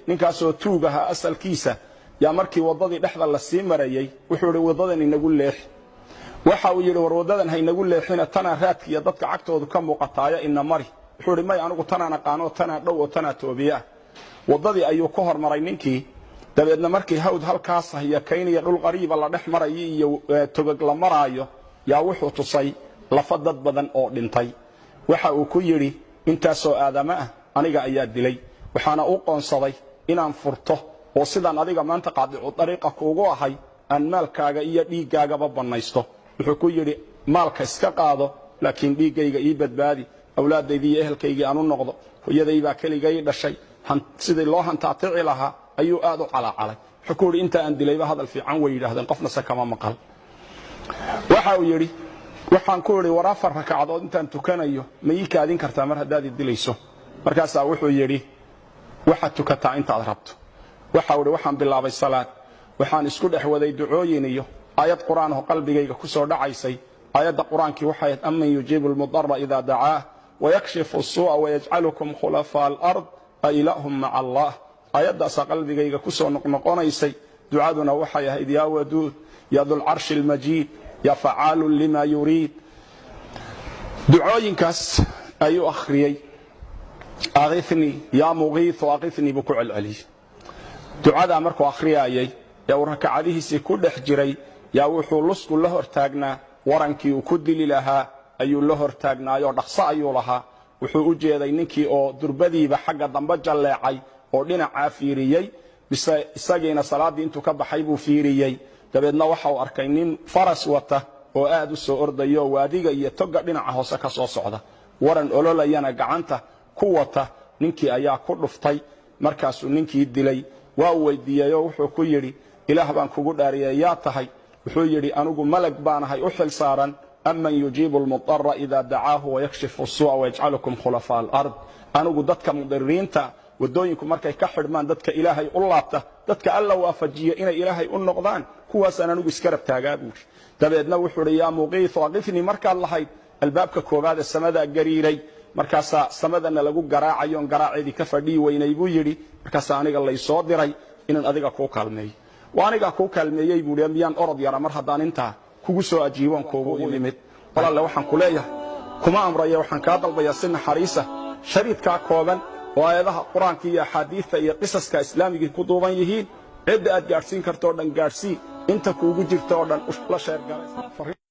ninkaasoo tuugaha asalkiisa yaa markii wadadii dhexda la sii marayay wuxuu yiri wadadan inagu leex waxa uu yiri war wadadan haynagu leexina tana raadkiya dadka cagtoodu ka muuqataaya ina mari wuxuu yiri may anigu tana qaano tana dhow oo tana toobiya wadadii ayuu ku hormaray ninkii dabeedna markii hawd halkaas haya keenaya dhul qariib la dhex marayay iyo togag la maraayo yaa wuxuu tusay lafa dad badan oo dhintay waxa uu ku yiri intaasoo aadama ah aniga ayaa dilay waxaana u qoonsaday inaan furto oo sidaan adiga maanta qaadicu dariiqa kuugu ahay aan maalkaaga iyo dhiigaaga banaysto wuxuu ku yiri maalka iska qaado laakiin dhiigayga ii badbaadi awlaadayda iyo ehelkayga aanu noqdo hooyadayba kaligay dhashay sidii loo hantaatici lahaa ayuu aad u calacalay wuxuu ku yiri inta aan dilayba hadal fiican way yiraahdeen qofna sakama maqal waxa uu yiri waxaan ku yiri war afar rakacadood intaan tukanayo ma ii kaadin kartaa mar hadaad dilayso markaas wuxuu yiri waxa tukataa inta aad rabto waxa uu yiri waxaan bilaabay salaad waxaan isku dhaxwaday ducooyin iyo aayad quraan oo qalbigayga ku soo dhacaysay aayada quraankii waxay amman yujibul mudarra idha da'aa wa yakshifu as-su'a wa yaj'alukum khulafa al-ard ilahum ma'a Allah aayada qalbigayga ku soo noqnoqonaysay ducaduna waxay ahayd ya wadud ya dhul arsh al-majid ya fa'alu lima yurid ducooyinkaas ayuu akhriyay aghithni ya mughith wa aghithni bi ku'al ali ducada markuu akhriyay ya rakacadihiisa ku dhex jiray yaa wuxuu lusku la hortaagnaa warankii uu ku dili lahaa ayuu la hortaagnaayo dhaqso ayuu lahaa wuxuu u jeeday ninkii oo durbadiiba xagga dambe jaleecay oo dhinaca fiiriyay isagiina salaadii intuu ka baxay buu fiiriyay dabeedna waxa uu arkay nin faras wata oo aad u soo ordayo waadiga iyo toga dhinaca hoose ka soo socda waran ololayana gacanta ku wata ninkii ayaa ku dhuftay markaasuu ninkii dilay waa weydiiyay wuxuu ku yiri ilaah baan kugu dhaariyay yaa tahay wuxuu yiri anigu malag baanahay u xil saaran amman yujibul mudarra idha da'aahu wa yakshifu as-su'a wa yaj'alukum khulafa al-ard anigu dadka mudariinta wadooyinku markay ka xidhmaan dadka ilaahay u laabta dadka alla waafajiyo inay ilaahay u noqdaan kuwaas anigu iska rabtaagaa buu dabeedna wuxuu yiri yaa muqiith waqifni marka lahayd albaabka koobaad ee samada gariiray markaas samadana lagu garaacayo garaaceedii ka fadhii weynay buu yiri markaas aniga la soo diray inaan adiga ku kaalmeeyo waaniga ku kaalmeeyay buu miyaan orod yara mar hadaan inta kugu soo ajiiban koogu imid walaal waxaan ku leeyahay kuma amraya waxaan ka dalbayaa sin xariisa shariidka kooban oo aayadaha quraanka iyo xadiiska iyo qisaska islaamiga ku duuban yihiin cid aad gaarsiin karto dhan gaarsi inta kuugu jirto dhan la sheer garay